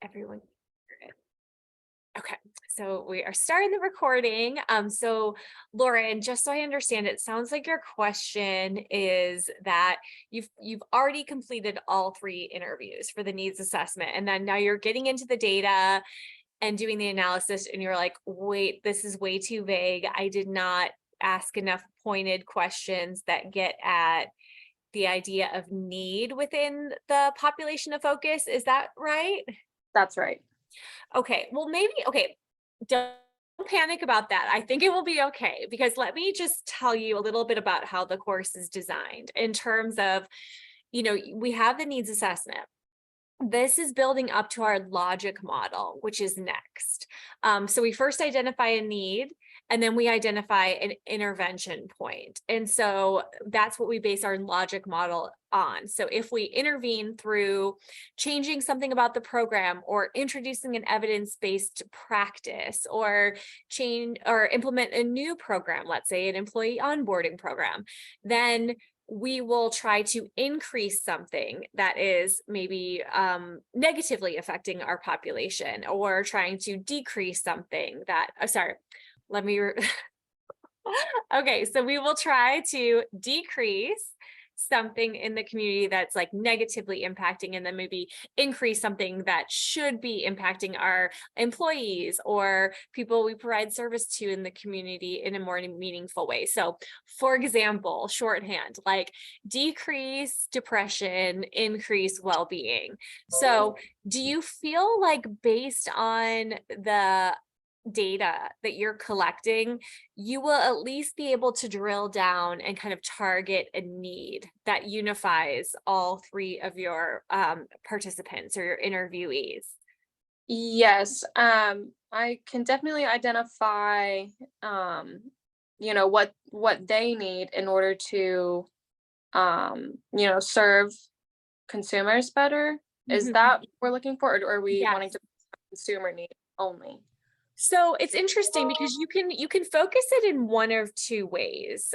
Everyone can hear it. Okay, so we are starting the recording. So Lauren, just so I understand, it sounds like your question is that you've already completed all three interviews for the needs assessment, and then now you're getting into the data and doing the analysis, and you're like, wait, this is way too vague. I did not ask enough pointed questions that get at the idea of need within the population of focus. Is that right? That's right. Okay, well, maybe, okay, don't panic about that. I think it will be okay because let me just tell you a little bit about how the course is designed in terms of, we have the needs assessment. This is building up to our logic model, which is next. So we first identify a need, and then we identify an intervention point. And so that's what we base our logic model on. So if we intervene through changing something about the program or introducing an evidence-based practice or change or implement a new program, let's say an employee onboarding program, then we will try to increase something that is maybe negatively affecting our population, or trying to decrease something that, sorry, let me, okay, so we will try to decrease something in the community that's like negatively impacting, and then maybe increase something that should be impacting our employees or people we provide service to in the community in a more meaningful way. So for example, shorthand, like decrease depression, increase well-being. So do you feel like, based on the data that you're collecting, you will at least be able to drill down and kind of target a need that unifies all three of your participants or your interviewees? Yes, I can definitely identify, what they need in order to, serve consumers better. Is Mhm. that what we're looking for, or are we wanting Yes. to consumer need only? So it's interesting because you can focus it in one of two ways.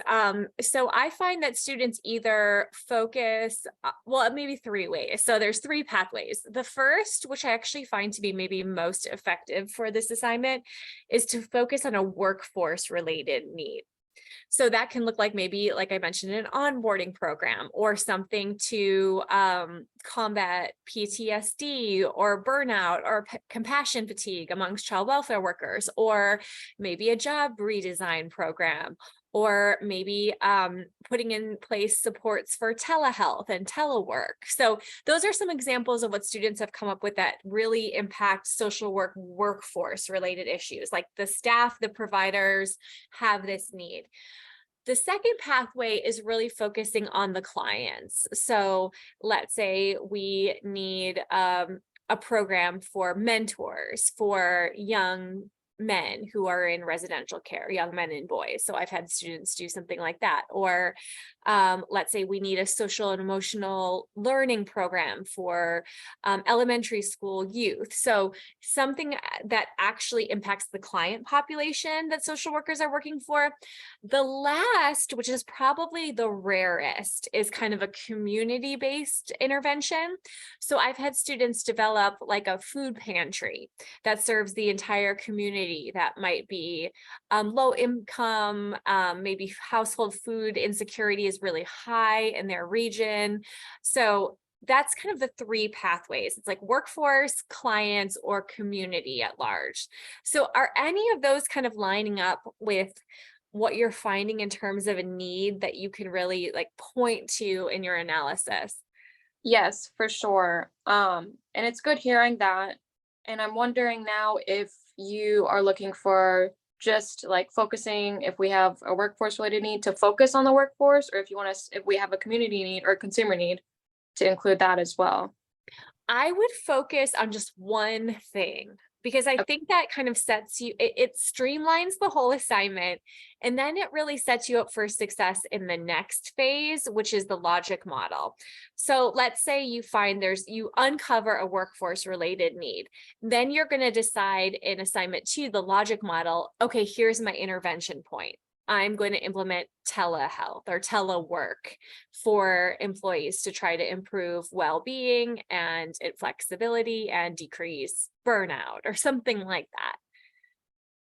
So I find that students either focus, well, maybe three ways. So there's three pathways. The first, which I actually find to be maybe most effective for this assignment, is to focus on a workforce related need. So that can look like, maybe, like I mentioned, an onboarding program or something to combat PTSD or burnout or compassion fatigue amongst child welfare workers, or maybe a job redesign program, or maybe putting in place supports for telehealth and telework. So those are some examples of what students have come up with that really impact social work workforce related issues, like the staff, the providers have this need. The second pathway is really focusing on the clients. So let's say we need a program for mentors for young men who are in residential care, young men and boys. So I've had students do something like that. Or let's say we need a social and emotional learning program for elementary school youth. So something that actually impacts the client population that social workers are working for. The last, which is probably the rarest, is kind of a community-based intervention. So I've had students develop like a food pantry that serves the entire community that might be low income, maybe household food insecurity is really high in their region. So that's kind of the three pathways. It's like workforce, clients, or community at large. So are any of those kind of lining up with what you're finding in terms of a need that you can really like point to in your analysis? Yes, for sure. And it's good hearing that. And I'm wondering now if you are looking for just like focusing, if we have a workforce related need to focus on the workforce, or if you want us, if we have a community need or consumer need to include that as well. I would focus on just one thing, because I Okay. think that kind of sets you, it streamlines the whole assignment. And then it really sets you up for success in the next phase, which is the logic model. So let's say you find you uncover a workforce related need. Then you're going to decide in assignment two, the logic model, okay, here's my intervention point. I'm going to implement telehealth or telework for employees to try to improve well-being and flexibility and decrease burnout or something like that.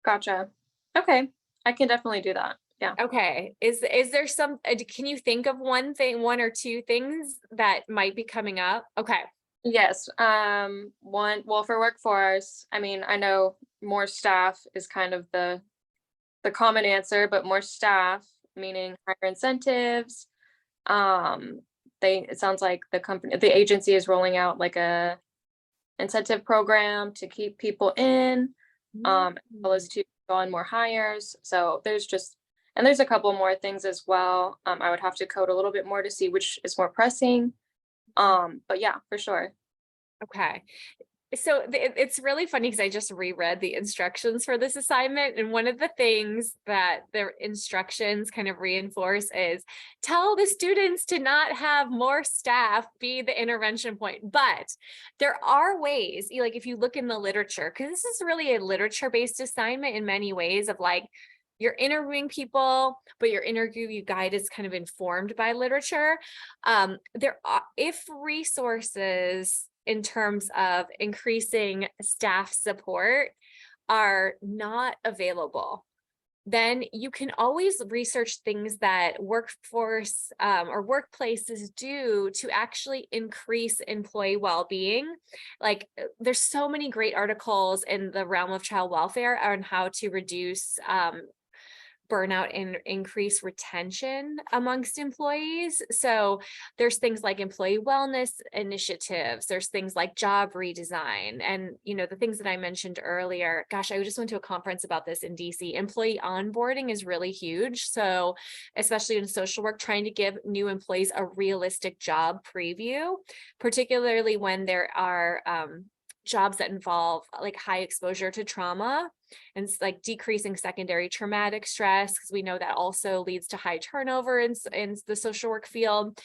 Gotcha. Okay. I can definitely do that. Yeah. Okay. Is there some, can you think of one thing, one or two things that might be coming up? Okay. Yes. One, well, for workforce, I mean, I know more staff is kind of the common answer, but more staff, meaning higher incentives. Um, it sounds like the agency is rolling out like a incentive program to keep people in, as well Mm. as to go on more hires. So there's a couple more things as well. I would have to code a little bit more to see which is more pressing. But yeah, for sure. Okay. So it's really funny because I just reread the instructions for this assignment. And one of the things that their instructions kind of reinforce is tell the students to not have more staff be the intervention point. But there are ways, like if you look in the literature, because this is really a literature-based assignment in many ways of like, you're interviewing people, but your interview guide is kind of informed by literature. There are, if resources in terms of increasing staff support are not available, then you can always research things that workforce or workplaces do to actually increase employee well-being. Like there's so many great articles in the realm of child welfare on how to reduce burnout and increase retention amongst employees. So there's things like employee wellness initiatives, there's things like job redesign, and the things that I mentioned earlier. Gosh, I just went to a conference about this in DC. Employee onboarding is really huge. So especially in social work, trying to give new employees a realistic job preview, particularly when there are jobs that involve like high exposure to trauma, and it's like decreasing secondary traumatic stress, because we know that also leads to high turnover in the social work field.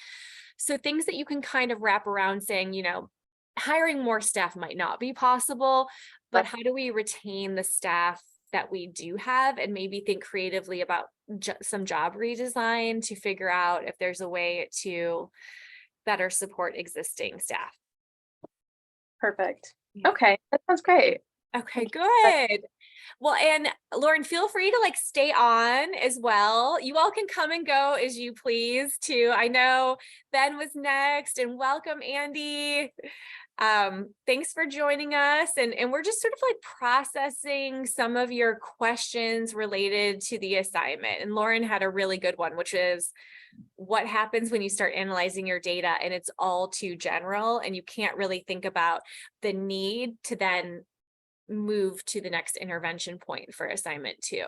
So things that you can kind of wrap around saying, hiring more staff might not be possible, but how do we retain the staff that we do have, and maybe think creatively about some job redesign to figure out if there's a way to better support existing staff. Perfect. Yeah. Okay, that sounds great. Okay, Thank you. good. Well, and Lauren, feel free to like stay on as well. You all can come and go as you please too. I know Ben was next, and welcome, Andy. Thanks for joining us. And we're just sort of like processing some of your questions related to the assignment. And Lauren had a really good one, which is what happens when you start analyzing your data and it's all too general and you can't really think about the need to then move to the next intervention point for assignment 2.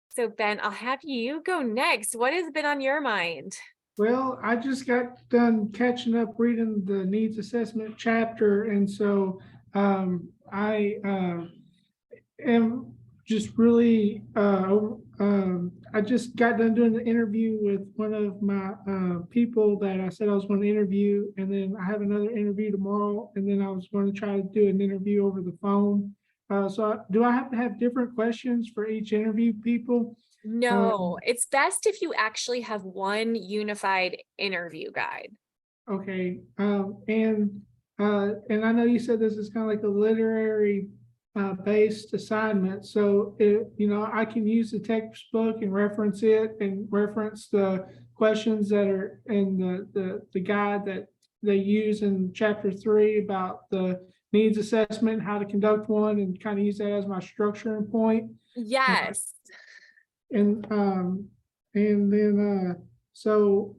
So Ben, I'll have you go next. What has been on your mind? Well, I just got done catching up reading the needs assessment chapter, and so I am just really. I just got done doing the interview with one of my people that I said I was going to interview, and then I have another interview tomorrow, and then I was going to try to do an interview over the phone. Do I have to have different questions for each interview people? No, it's best if you actually have one unified interview guide. Okay, and I know you said this is kind of like a literary based assignment, so I can use the textbook and reference it and reference the questions that are in the guide that they use in chapter 3 about the needs assessment, how to conduct one, and kind of use that as my structuring point. Yes. And then so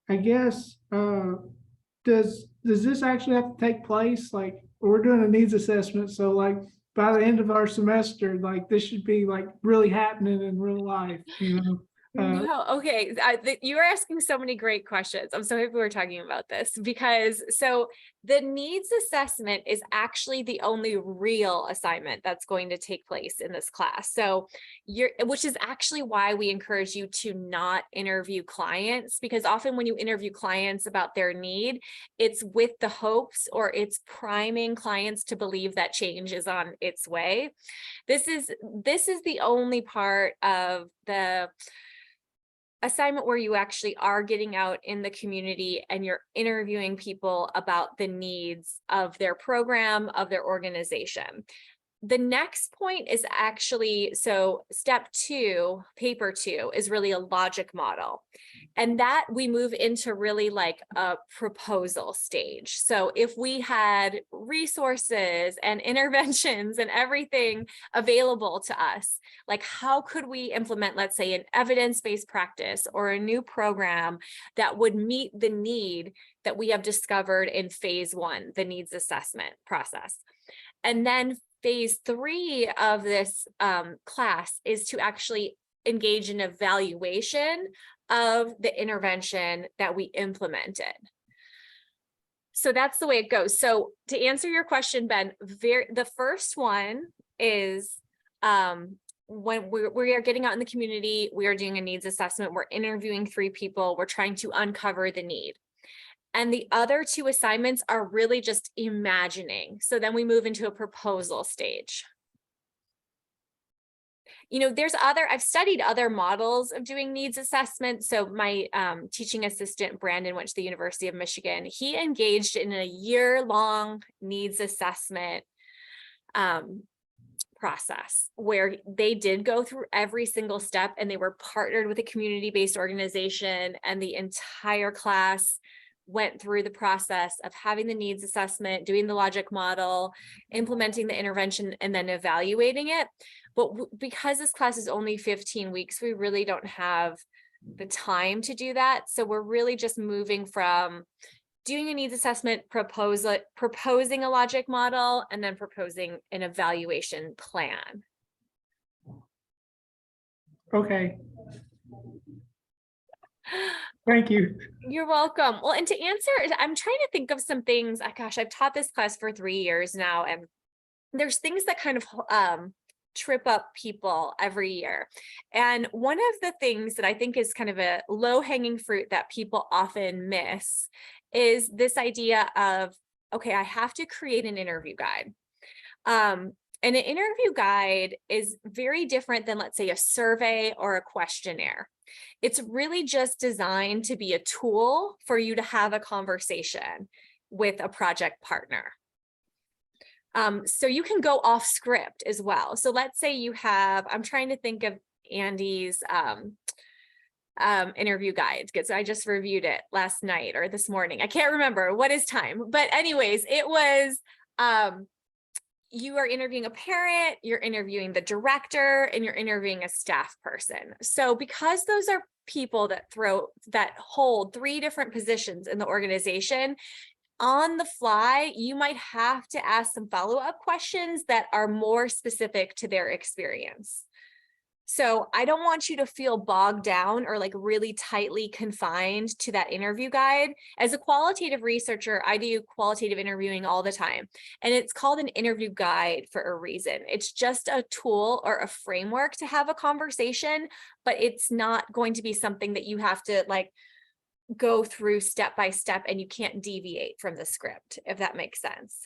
I guess does this actually have to take place? Like we're doing a needs assessment, so like by the end of our semester, like this should be like really happening in real life, No, okay. You are asking so many great questions. I'm so happy we're talking about this because the needs assessment is actually the only real assignment that's going to take place in this class. So which is actually why we encourage you to not interview clients, because often when you interview clients about their need, it's with the hopes or it's priming clients to believe that change is on its way. This is the only part of the assignment where you actually are getting out in the community and you're interviewing people about the needs of their program, of their organization. The next point is actually, so step 2, paper 2 is really a logic model. And that we move into really like a proposal stage. So if we had resources and interventions and everything available to us, like how could we implement, let's say, an evidence-based practice or a new program that would meet the need that we have discovered in phase 1, the needs assessment process. And then phase 3 of this class is to actually engage in evaluation of the intervention that we implemented. So that's the way it goes. So to answer your question, Ben, the first one is when we are getting out in the community, we are doing a needs assessment, we're interviewing 3 people, we're trying to uncover the need. And the other 2 assignments are really just imagining. So then we move into a proposal stage. You know, I've studied other models of doing needs assessment. So my teaching assistant, Brandon, went to the University of Michigan. He engaged in a year-long needs assessment process where they did go through every single step and they were partnered with a community-based organization, and the entire class went through the process of having the needs assessment, doing the logic model, implementing the intervention, and then evaluating it. But because this class is only 15 weeks, we really don't have the time to do that. So we're really just moving from doing a needs assessment, proposing a logic model, and then proposing an evaluation plan. Okay. Thank you. You're welcome. Well, and to answer, I'm trying to think of some things. Gosh, I've taught this class for 3 years now, and there's things that kind of trip up people every year. And one of the things that I think is kind of a low-hanging fruit that people often miss is this idea of, okay, I have to create an interview guide. And an interview guide is very different than, let's say, a survey or a questionnaire. It's really just designed to be a tool for you to have a conversation with a project partner. So you can go off script as well. So let's say you have, I'm trying to think of Andy's interview guide, because I just reviewed it last night or this morning. I can't remember what is time, but anyways, it was, you are interviewing a parent, you're interviewing the director, and you're interviewing a staff person. So because those are people that hold 3 different positions in the organization, on the fly, you might have to ask some follow-up questions that are more specific to their experience. So I don't want you to feel bogged down or like really tightly confined to that interview guide. As a qualitative researcher, I do qualitative interviewing all the time, and it's called an interview guide for a reason. It's just a tool or a framework to have a conversation, but it's not going to be something that you have to like go through step by step, and you can't deviate from the script, if that makes sense.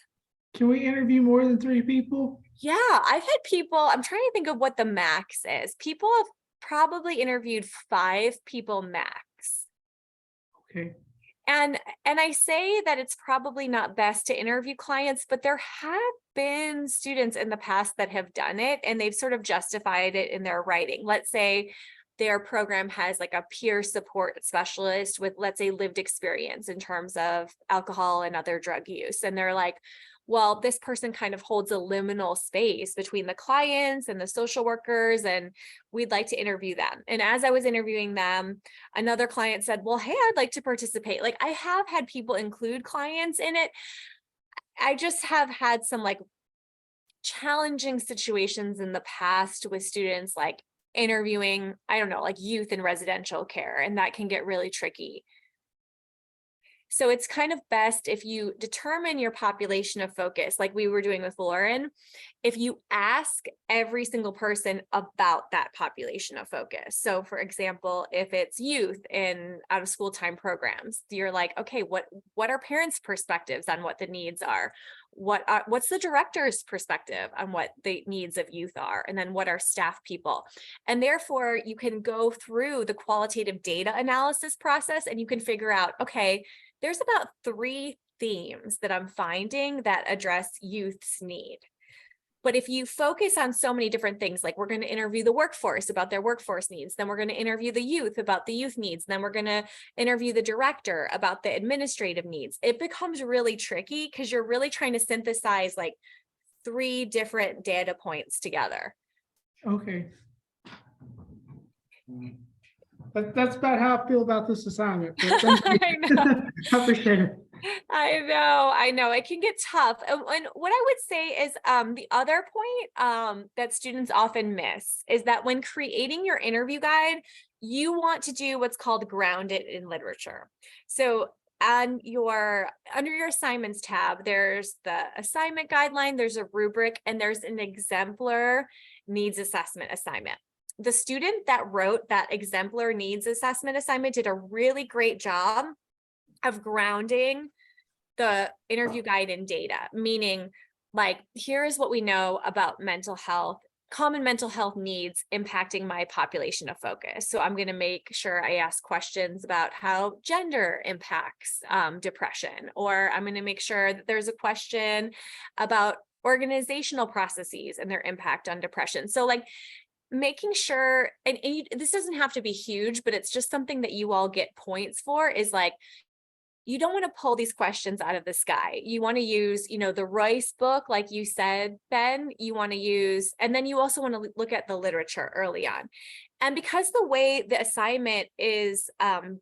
Can we interview more than 3 people? Yeah, I've had people, I'm trying to think of what the max is. People have probably interviewed 5 people max. Okay. And I say that it's probably not best to interview clients, but there have been students in the past that have done it, and they've sort of justified it in their writing. Let's say their program has like a peer support specialist with, let's say, lived experience in terms of alcohol and other drug use. And they're like, well, this person kind of holds a liminal space between the clients and the social workers, and we'd like to interview them. And as I was interviewing them, another client said, well, hey, I'd like to participate. Like, I have had people include clients in it. I just have had some like challenging situations in the past with students like interviewing, I don't know, like youth in residential care, and that can get really tricky. So it's kind of best if you determine your population of focus, like we were doing with Lauren, if you ask every single person about that population of focus. So for example, if it's youth in out of school time programs, you're like, okay, what are parents' perspectives on what the needs are? What's the director's perspective on what the needs of youth are? And then what are staff people? And therefore you can go through the qualitative data analysis process and you can figure out, okay, there's about 3 themes that I'm finding that address youth's need. But if you focus on so many different things, like we're going to interview the workforce about their workforce needs, then we're going to interview the youth about the youth needs, then we're going to interview the director about the administrative needs, it becomes really tricky because you're really trying to synthesize like 3 different data points together. Okay. That's about how I feel about this assignment. But I know. I appreciate it. I know it can get tough. And what I would say is the other point that students often miss is that when creating your interview guide, you want to do what's called grounded in literature. So under your assignments tab, there's the assignment guideline, there's a rubric, and there's an exemplar needs assessment assignment. The student that wrote that exemplar needs assessment assignment did a really great job of grounding the interview guide in data, meaning like, here is what we know about mental health, common mental health needs impacting my population of focus. So I'm going to make sure I ask questions about how gender impacts depression, or I'm going to make sure that there's a question about organizational processes and their impact on depression. So like making sure, and this doesn't have to be huge, but it's just something that you all get points for, is like, you don't want to pull these questions out of the sky. You want to use, the Royce book, like you said, Ben, you want to use, and then you also want to look at the literature early on. And because the way the assignment is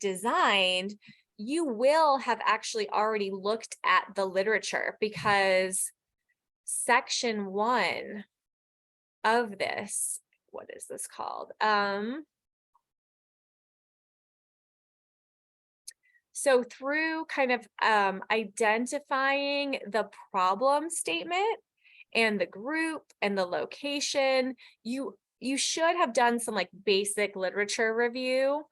designed, you will have actually already looked at the literature, because section 1 of this, what is this called? So through kind of identifying the problem statement and the group and the location, you should have done some like basic literature review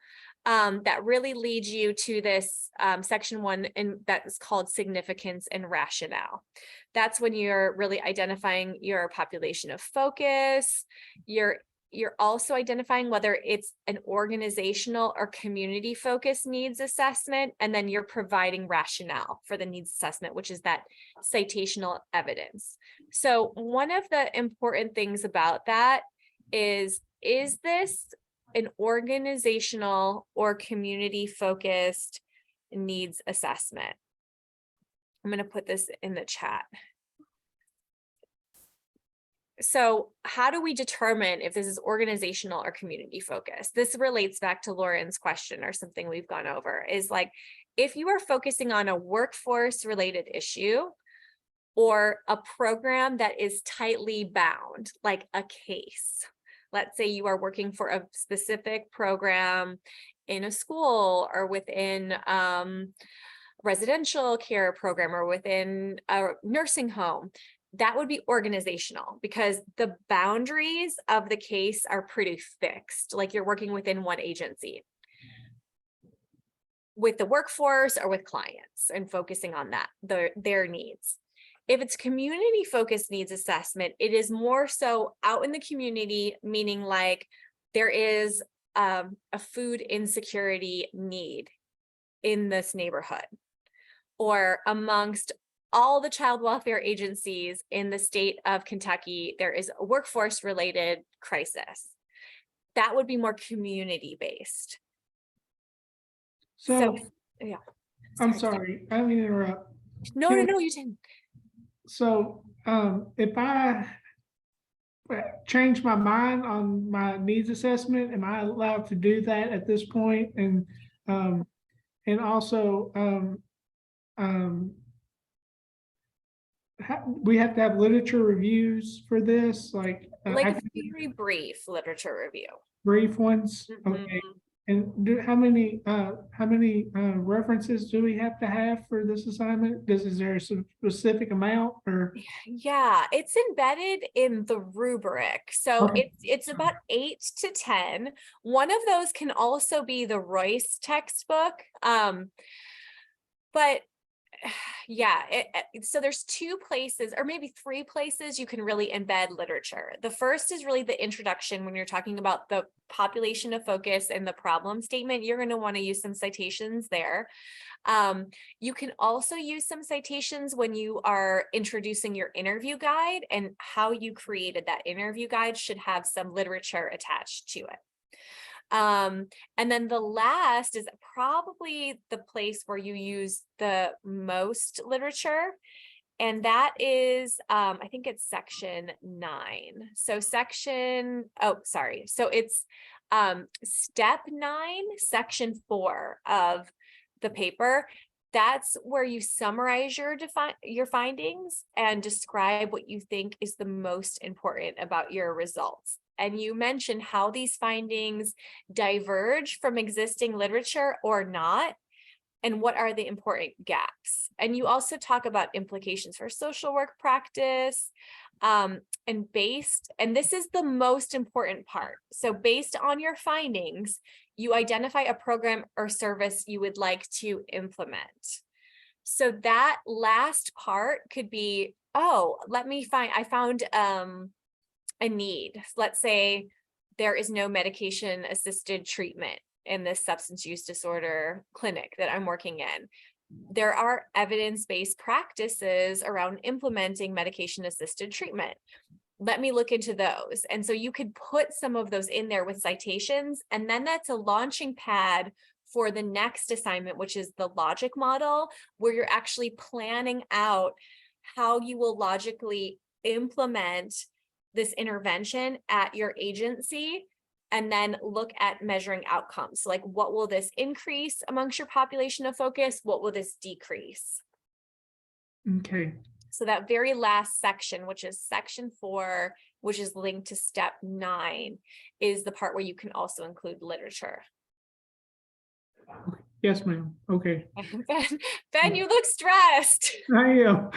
that really leads you to this section 1, and that is called significance and rationale. That's when you're really identifying your population of focus. You're also identifying whether it's an organizational or community focused needs assessment, and then you're providing rationale for the needs assessment, which is that citational evidence. So one of the important things about that is this an organizational or community focused needs assessment? I'm going to put this in the chat. So how do we determine if this is organizational or community focused? This relates back to Lauren's question, or something we've gone over, is like, if you are focusing on a workforce related issue or a program that is tightly bound, like a case. Let's say you are working for a specific program in a school or within residential care program or within a nursing home. That would be organizational, because the boundaries of the case are pretty fixed, like you're working within one agency with the workforce or with clients and focusing on that, their needs. If it's community focused needs assessment, it is more so out in the community, meaning like there is a food insecurity need in this neighborhood, or amongst all the child welfare agencies in the state of Kentucky, there is a workforce related crisis. That would be more community based. So yeah. I'm sorry, I didn't interrupt. No, you didn't. So if I change my mind on my needs assessment, am I allowed to do that at this point? And also we have to have literature reviews for this, like a very brief literature review. brief ones? Mhm. Okay. And how many references do we have to have for this assignment? Is there some specific amount or? Yeah, it's embedded in the rubric. So Okay. it's about 8 to 10. One of those can also be the Royce textbook. But yeah, so there's 2 places or maybe 3 places you can really embed literature. The first is really the introduction when you're talking about the population of focus and the problem statement. You're going to want to use some citations there. You can also use some citations when you are introducing your interview guide, and how you created that interview guide should have some literature attached to it. And then the last is probably the place where you use the most literature. And that is, I think it's section 9. So So it's step 9, section 4 of the paper. That's where you summarize your findings and describe what you think is the most important about your results. And you mention how these findings diverge from existing literature or not, and what are the important gaps. And you also talk about implications for social work practice, and this is the most important part. So based on your findings, you identify a program or service you would like to implement. So that last part could be, oh, I found a need. Let's say there is no medication assisted treatment in this substance use disorder clinic that I'm working in. There are evidence-based practices around implementing medication assisted treatment. Let me look into those. And so you could put some of those in there with citations, and then that's a launching pad for the next assignment, which is the logic model, where you're actually planning out how you will logically implement this intervention at your agency, and then look at measuring outcomes. So like, what will this increase amongst your population of focus? What will this decrease? Okay. So that very last section, which is section 4, which is linked to step 9, is the part where you can also include literature. Yes, ma'am. Okay. Ben, you look stressed. I am.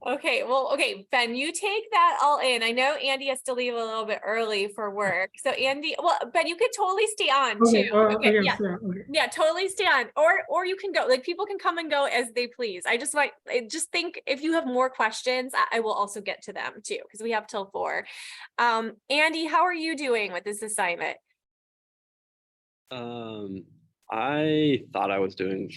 Okay, well, okay, Ben, you take that all in. I know Andy has to leave a little bit early for work. So Andy, well, Ben, you could totally stay on Okay. too. Okay, yeah. Yeah. Okay. Yeah, totally stay on. Or you can go. Like, people can come and go as they please. I just think if you have more questions, I will also get to them too, because we have till 4. Andy, how are you doing with this assignment? I thought I was doing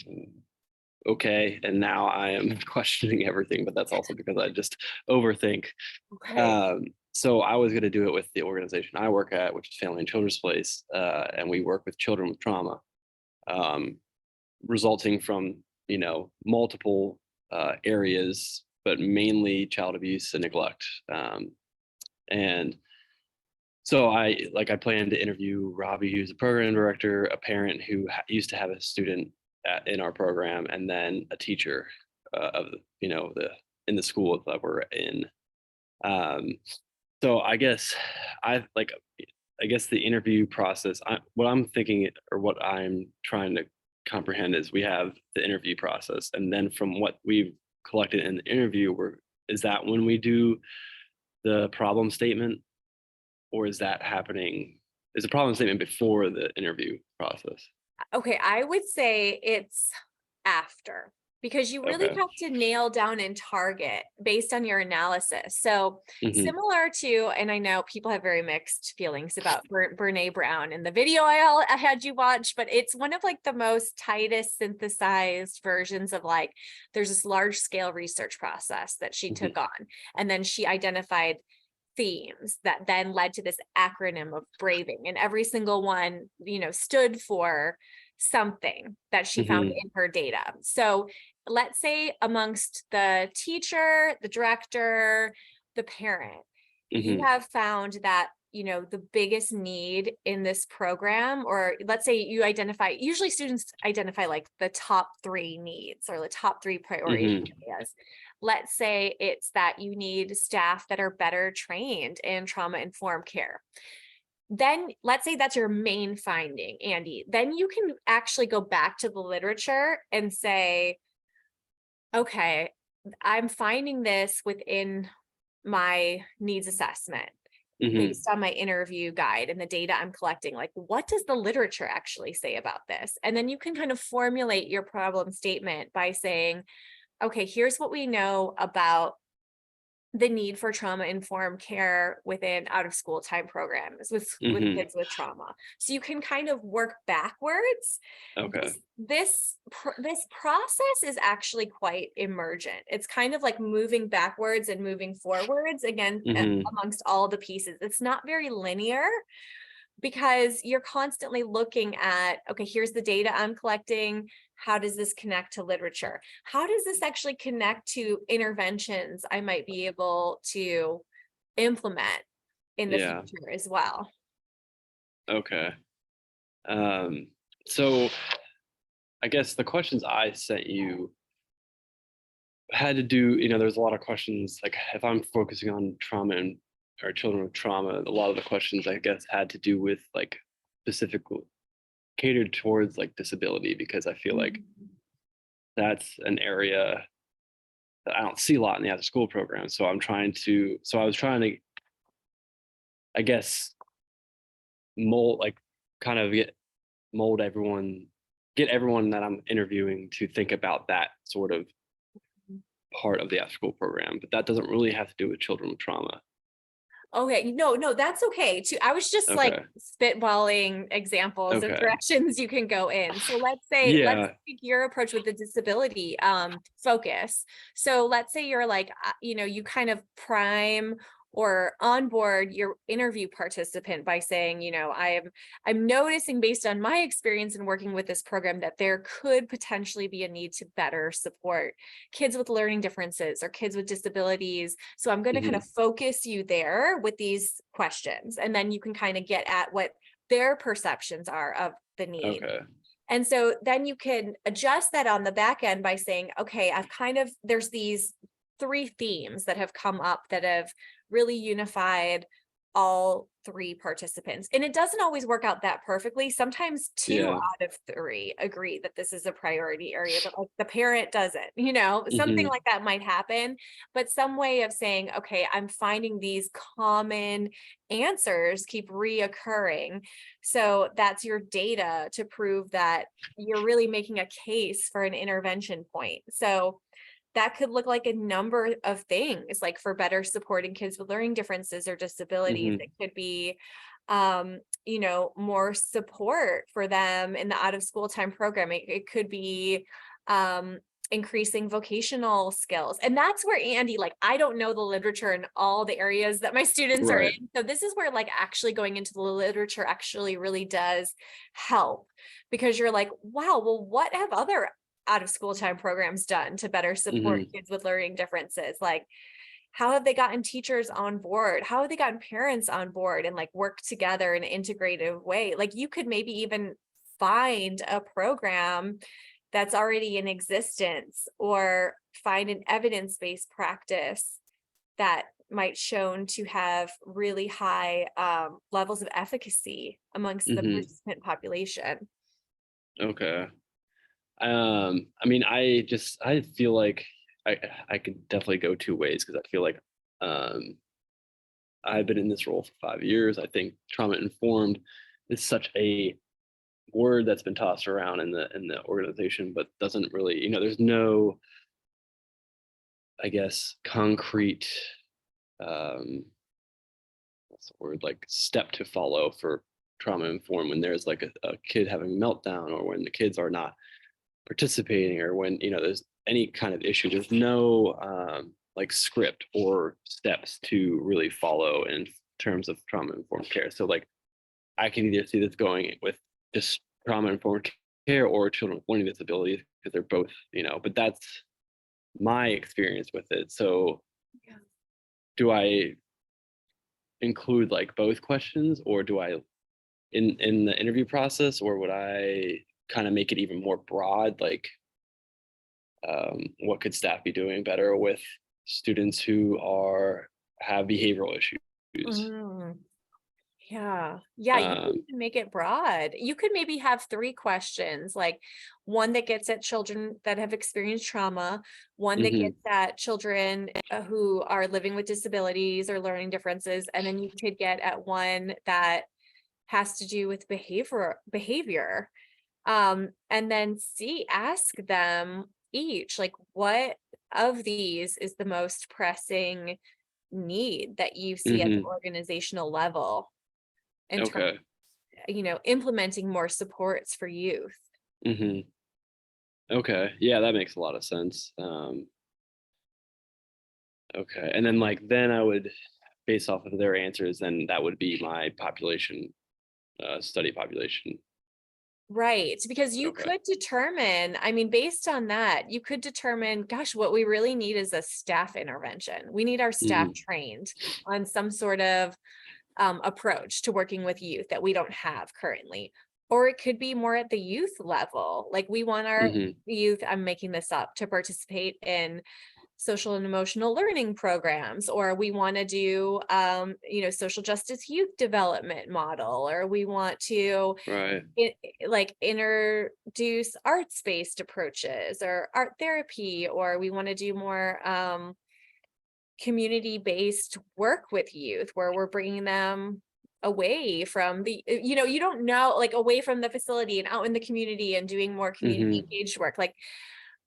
okay, and now I am questioning everything, but that's also because I just overthink. Okay. So I was going to do it with the organization I work at, which is Family and Children's Place, and we work with children with trauma, resulting from multiple areas, but mainly child abuse and neglect. And so I planned to interview Robbie, who's a program director, a parent who used to have a student in our program, and then a teacher of in the school that we're in. So I guess the interview process. What I'm thinking, or what I'm trying to comprehend, is we have the interview process, and then from what we've collected in the interview, is that when we do the problem statement, or is that happening? Is the problem statement before the interview process? Okay, I would say it's after, because you really Okay. have to nail down and target based on your analysis. So Mhm. similar to, and I know people have very mixed feelings about Brene Brown in the video I had you watch, but it's one of like the most tightest synthesized versions of, like, there's this large scale research process that she Mhm. took on, and then she identified themes that then led to this acronym of braving, and every single one stood for something that she found Mhm. in her data. So let's say amongst the teacher, the director, the parent, you Mhm. have found that the biggest need in this program, or let's say usually students identify like the top 3 needs or the top 3 priority Mhm. areas. Let's say it's that you need staff that are better trained in trauma-informed care. Then let's say that's your main finding, Andy. Then you can actually go back to the literature and say, okay, I'm finding this within my needs assessment based on my interview guide and the data I'm collecting. Like, what does the literature actually say about this? And then you can kind of formulate your problem statement by saying, okay, here's what we know about the need for trauma-informed care within out-of-school time programs with kids with trauma. So you can kind of work backwards. Okay. This process is actually quite emergent. It's kind of like moving backwards and moving forwards again amongst all the pieces. It's not very linear, because you're constantly looking at, okay, here's the data I'm collecting. How does this connect to literature? How does this actually connect to interventions I might be able to implement in the future as well? Okay. So I guess the questions I sent you had to do, there's a lot of questions, like if I'm focusing on trauma and or children with trauma, a lot of the questions I guess had to do with like specifically catered towards like disability, because I feel like that's an area that I don't see a lot in the after school program. So I was trying to, I guess, mold, like kind of get everyone that I'm interviewing to think about that sort of part of the after school program, but that doesn't really have to do with children with trauma. Okay, no, that's okay too. I was just like spitballing examples of directions you can go in. So let's take your approach with the disability focus. So let's say you're like, you kind of prime or onboard your interview participant by saying, I'm noticing based on my experience in working with this program that there could potentially be a need to better support kids with learning differences or kids with disabilities. So I'm going to kind of focus you there with these questions, and then you can kind of get at what their perceptions are of the need. Okay. And so then you can adjust that on the back end by saying, okay, there's these 3 themes that have come up that have really unified all 3 participants. And it doesn't always work out that perfectly. Sometimes 2 out of 3 agree that this is a priority area, but like the parent doesn't, something like that might happen. But some way of saying, okay, I'm finding these common answers keep reoccurring. So that's your data to prove that you're really making a case for an intervention point. So that could look like a number of things, like for better supporting kids with learning differences or disabilities. It could be, more support for them in the out of school time program. It could be increasing vocational skills. And that's where, Andy, like, I don't know the literature in all the areas that my students are in. So this is where like actually going into the literature actually really does help, because you're like, wow, well, what have other out of school time programs done to better support kids with learning differences? Like, how have they gotten teachers on board? How have they gotten parents on board and like work together in an integrative way? Like, you could maybe even find a program that's already in existence, or find an evidence-based practice that might shown to have really high levels of efficacy amongst the participant population. Okay. I mean, I feel like I could definitely go 2 ways, because I feel like I've been in this role for 5 years. I think trauma informed is such a word that's been tossed around in the organization, but doesn't really, there's no, I guess, concrete what's the word, like step to follow for trauma informed when there's like a kid having a meltdown, or when the kids are not participating, or when there's any kind of issue. There's no like script or steps to really follow in terms of trauma informed care. So like I can either see this going with just trauma informed care or children with learning disabilities, because they're both, but that's my experience with it. So do I include like both questions, or do I in the interview process, or would I kind of make it even more broad, like what could staff be doing better with students who have behavioral issues. Mm, yeah, you could Um, even make it broad. You could maybe have 3 questions, like one that gets at children that have experienced trauma, one that mhm, gets at children who are living with disabilities or learning differences, and then you could get at one that has to do with behavior. And then ask them each, like, what of these is the most pressing need that you see at the mhm, organizational level in terms okay. of, implementing more supports for youth. Mhm, okay. Yeah, that makes a lot of sense. Okay. And then then I would, based off of their answers, then that would be my population, study population. Right, because you Okay. could determine, I mean, based on that, you could determine, gosh, what we really need is a staff intervention. We need our staff Mhm, trained on some sort of approach to working with youth that we don't have currently. Or it could be more at the youth level. Like we want our mhm, youth, I'm making this up, to participate in social and emotional learning programs, or we want to do social justice youth development model, or we want to right. like introduce arts-based approaches or art therapy, or we want to do more community-based work with youth where we're bringing them away from you don't know, like away from the facility and out in the community and doing more community Mhm, engaged work, like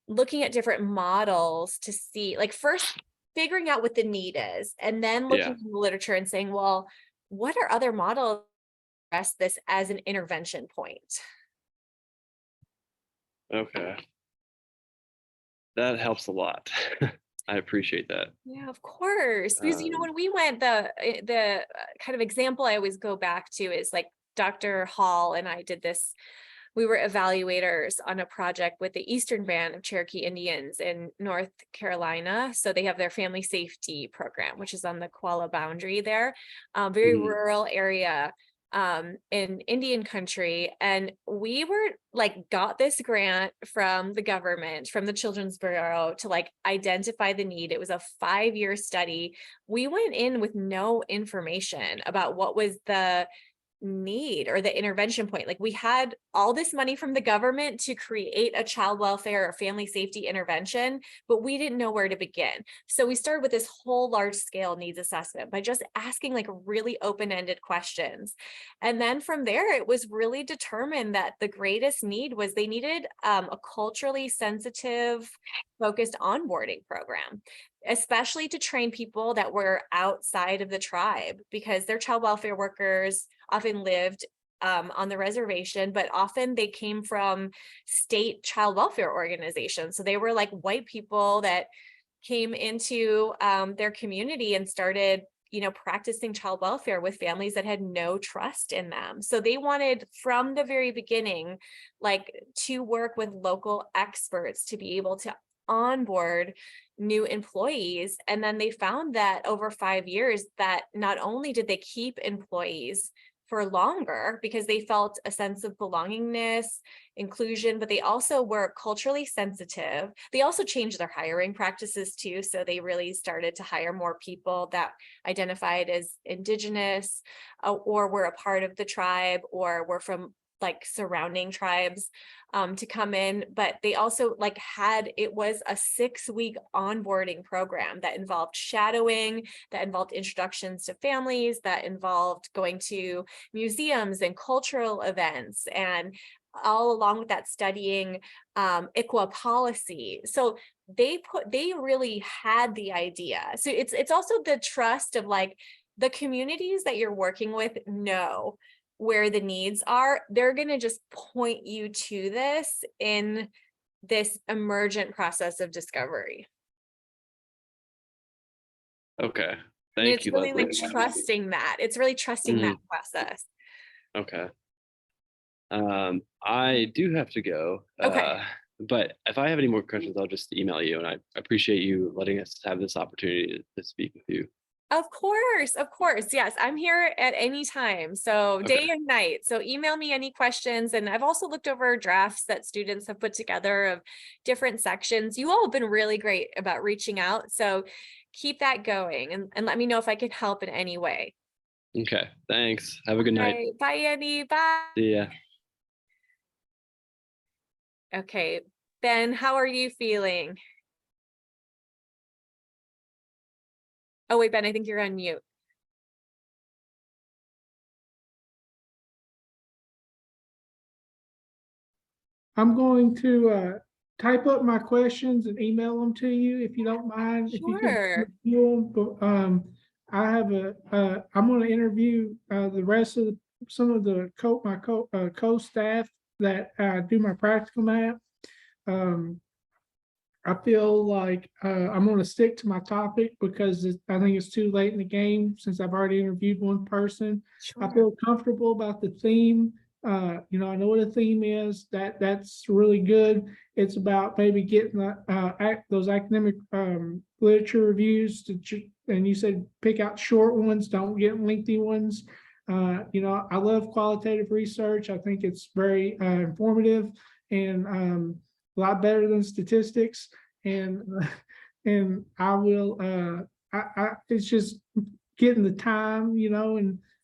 looking at different models to see, like first figuring out what the need is and then looking yeah. in the literature and saying, well, what are other models that address this as an intervention point? Okay. That helps a lot. I appreciate that. Yeah, of course. Because Um, when we went, the kind of example I always go back to is like Dr. Hall and I did this. We were evaluators on a project with the Eastern Band of Cherokee Indians in North Carolina. So they have their family safety program, which is on the Qualla boundary there, very mhm, rural area in Indian country. And we were like, got this grant from the government, from the Children's Bureau to like identify the need. It was a 5-year study. We went in with no information about what was the need or the intervention point. Like we had all this money from the government to create a child welfare or family safety intervention, but we didn't know where to begin. So we started with this whole large scale needs assessment by just asking like really open-ended questions. And then from there, it was really determined that the greatest need was they needed a culturally sensitive, focused onboarding program, especially to train people that were outside of the tribe, because their child welfare workers often lived on the reservation, but often they came from state child welfare organizations. So they were like white people that came into their community and started practicing child welfare with families that had no trust in them. So they wanted from the very beginning, like to work with local experts to be able to onboard new employees. And then they found that over 5 years that not only did they keep employees for longer because they felt a sense of belongingness, inclusion, but they also were culturally sensitive. They also changed their hiring practices too. So they really started to hire more people that identified as Indigenous or were a part of the tribe or were from like surrounding tribes to come in. But they also it was a 6-week onboarding program that involved shadowing, that involved introductions to families, that involved going to museums and cultural events, and all along with that studying ICWA policy. So they really had the idea. So it's also the trust of like the communities that you're working with know where the needs are. They're going to just point you to this in this emergent process of discovery. okay. I mean, Thank it's you, really like Leslie. trusting that. It's really trusting that Mhm, process. okay. I do have to go, Okay. but if I have any more questions, I'll just email you. And I appreciate you letting us have this opportunity to speak with you. Of course, of course. Yes, I'm here at any time. So day Okay. and night. So email me any questions. And I've also looked over drafts that students have put together of different sections. You all have been really great about reaching out. So keep that going and let me know if I can help in any way. Okay. Thanks. Have a good All night. right. Bye, Annie. Bye. See ya. Okay. Ben, how are you feeling? Oh, wait, Ben, I think you're on mute. I'm going to type up my questions and email them to you if you don't mind. If you could Sure. review them, but I have I'm going to interview the rest of some of the co-staff that do my practical math. I feel like I'm going to stick to my topic because I think it's too late in the game since I've already interviewed one person. I Sure. feel comfortable about the theme. I know what a theme is. That's really good. It's about maybe getting those academic literature reviews and you said pick out short ones, don't get lengthy ones. I love qualitative research. I think it's very informative and a lot better than statistics. And and I will it's just getting the time,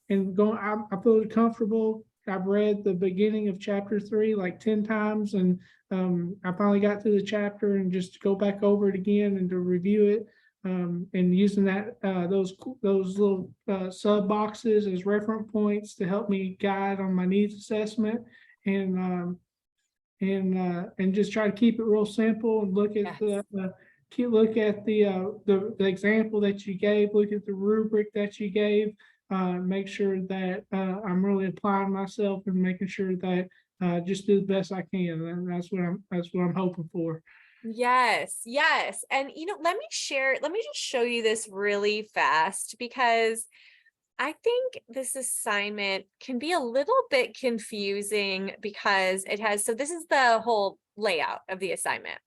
and going. I feel comfortable. I've read the beginning of chapter 3 like 10 times, and I finally got through the chapter and just go back over it again and to review it. And using those little sub boxes as reference points to help me guide on my needs assessment, and and just try to keep it real simple and look at Yes. the example that you gave, look at the rubric that you gave, make sure that I'm really applying myself and making sure that just do the best I can, and that's what I'm hoping for. Yes, yes. And let me just show you this really fast because I think this assignment can be a little bit confusing because so this is the whole layout of the assignment.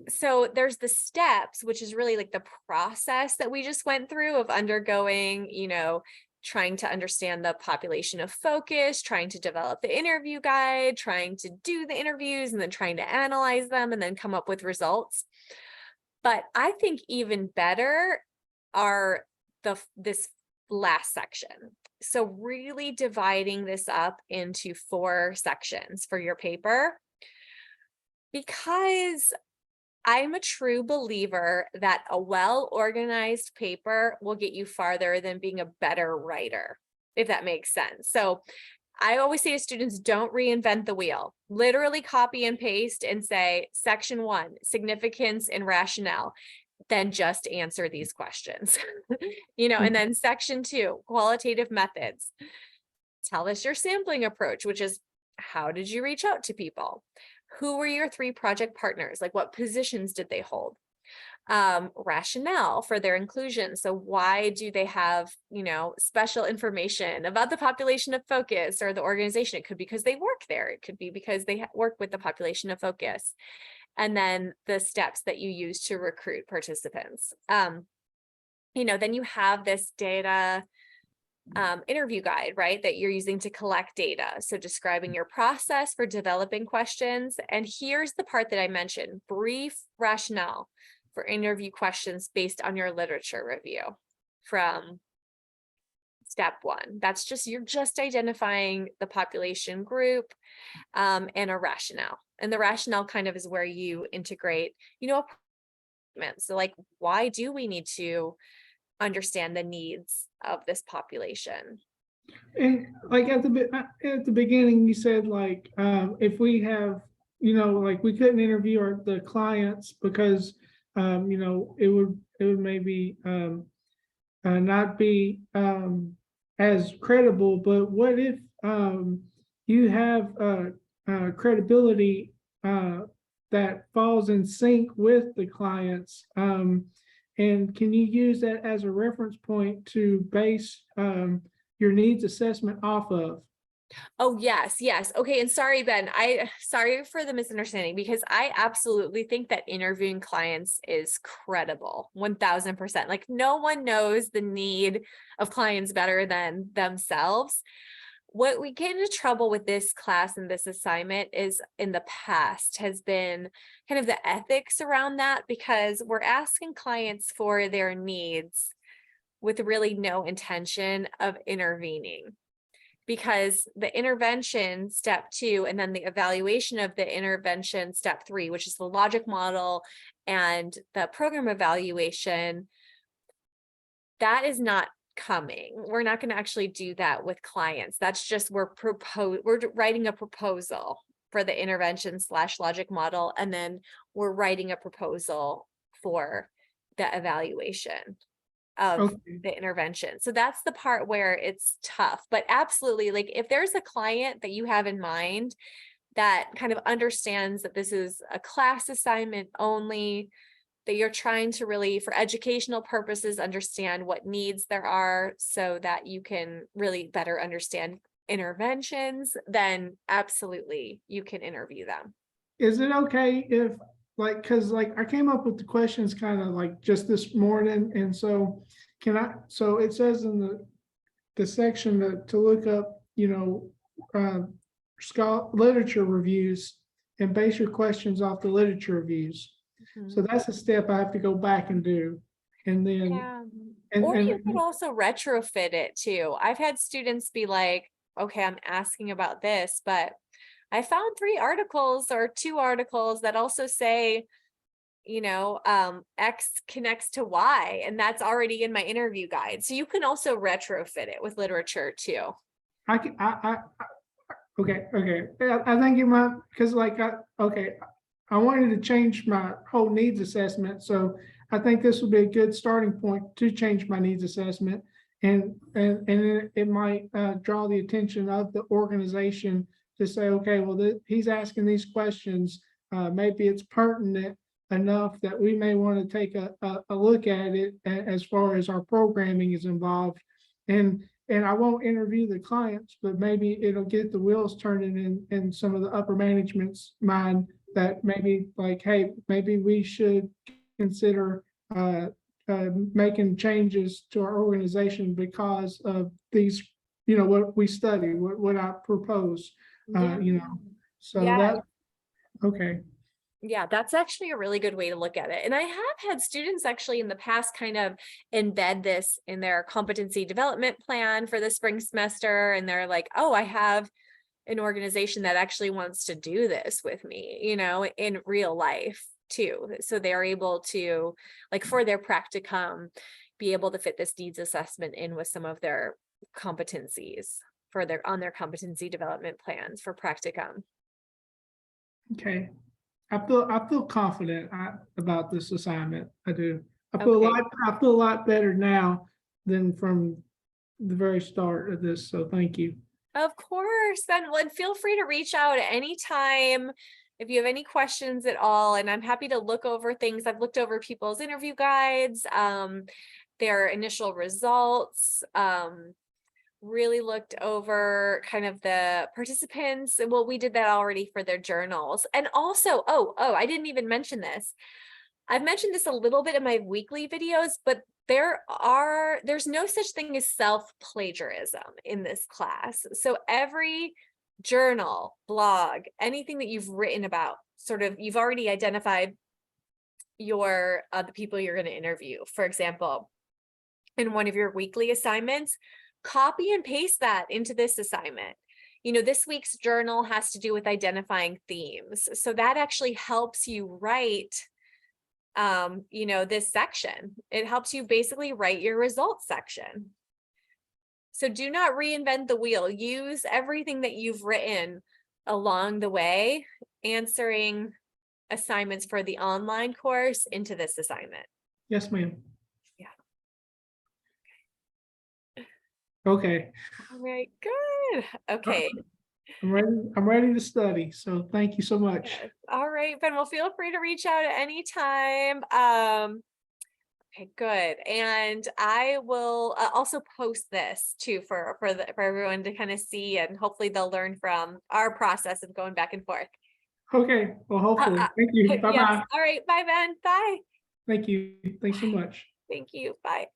So there's the steps, which is really like the process that we just went through of undergoing, trying to understand the population of focus, trying to develop the interview guide, trying to do the interviews, and then trying to analyze them and then come up with results. But I think even better are this last section. So really dividing this up into 4 sections for your paper, because I'm a true believer that a well-organized paper will get you farther than being a better writer, if that makes sense. So I always say to students, don't reinvent the wheel. Literally copy and paste and say, section 1, significance and rationale. Then just answer these questions, and then section 2, qualitative methods. Tell us your sampling approach, which is how did you reach out to people? Who were your 3 project partners? Like what positions did they hold? Rationale for their inclusion. So why do they have, special information about the population of focus or the organization? It could be because they work there. It could be because they work with the population of focus. And then the steps that you use to recruit participants. Then you have this data interview guide, right, that you're using to collect data. So describing your process for developing questions. And here's the part that I mentioned, brief rationale for interview questions based on your literature review from step 1. You're just identifying the population group and a rationale. And the rationale kind of is where you integrate, so like, why do we need to understand the needs of this population? And like at the beginning, you said like if we have, like we couldn't interview the clients because it would maybe not be as credible. But what if you have credibility that falls in sync with the clients? And can you use that as a reference point to base your needs assessment off of? Oh, yes, yes. Okay. And sorry, Ben, sorry for the misunderstanding, because I absolutely think that interviewing clients is credible. 1000%. Like, no one knows the need of clients better than themselves. What we get into trouble with this class and this assignment is, in the past, has been kind of the ethics around that, because we're asking clients for their needs with really no intention of intervening. Because the intervention step 2 and then the evaluation of the intervention step 3, which is the logic model and the program evaluation, that is not coming. We're not going to actually do that with clients. That's just, we're writing a proposal for the intervention / logic model, and then we're writing a proposal for the evaluation of Okay. the intervention. So that's the part where it's tough. But absolutely, like, if there's a client that you have in mind that kind of understands that this is a class assignment only, that you're trying to really, for educational purposes, understand what needs there are so that you can really better understand interventions, then absolutely you can interview them. Is it okay if, like, because like I came up with the questions kind of like just this morning, and so so it says in the section to look up, literature reviews and base your questions off the literature reviews. So that's a step I have to go back and do. And then, Yeah. and, Or you and could also retrofit it too. I've had students be like, okay, I'm asking about this, but I found 3 articles or 2 articles that also say, X connects to Y, and that's already in my interview guide. So you can also retrofit it with literature too. I can, okay. I think you might, because I wanted to change my whole needs assessment. So I think this would be a good starting point to change my needs assessment. And it might draw the attention of the organization to say, okay, well, he's asking these questions. Maybe it's pertinent enough that we may want to take a look at it as far as our programming is involved. And I won't interview the clients, but maybe it'll get the wheels turning in some of the upper management's mind, that maybe like, hey, maybe we should consider making changes to our organization because of these, what we study, what I propose, Yeah. so Yeah. that, okay. Yeah, that's actually a really good way to look at it. And I have had students actually in the past kind of embed this in their competency development plan for the spring semester. And they're like, oh, I have an organization that actually wants to do this with me, in real life too. So they're able to, like, for their practicum, be able to fit this needs assessment in with some of their competencies on their competency development plans for practicum. Okay. I feel confident about this assignment. I do. I feel Okay. I feel a lot better now than from the very start of this. So thank you. Of course, then feel free to reach out at any time if you have any questions at all. And I'm happy to look over things. I've looked over people's interview guides, their initial results, really looked over kind of the participants. Well, we did that already for their journals. And also, I didn't even mention this. I've mentioned this a little bit in my weekly videos, but there's no such thing as self-plagiarism in this class. So every journal, blog, anything that you've written about, sort of, you've already identified the people you're going to interview. For example, in one of your weekly assignments, copy and paste that into this assignment. This week's journal has to do with identifying themes. So that actually helps you write this section. It helps you basically write your results section. So do not reinvent the wheel. Use everything that you've written along the way, answering assignments for the online course into this assignment. Yes, ma'am. Yeah. Okay. All right, good. Okay. I'm ready to study. So thank you so much. Yes. All right, Ben, well, feel free to reach out at any time. Okay, good. And I will also post this too for everyone to kind of see, and hopefully they'll learn from our process of going back and forth. Okay, well, hopefully. Uh, Thank you. yes. Bye-bye. All right. Bye, Ben. Bye. Thank you. Thanks so much. Thank you. Bye.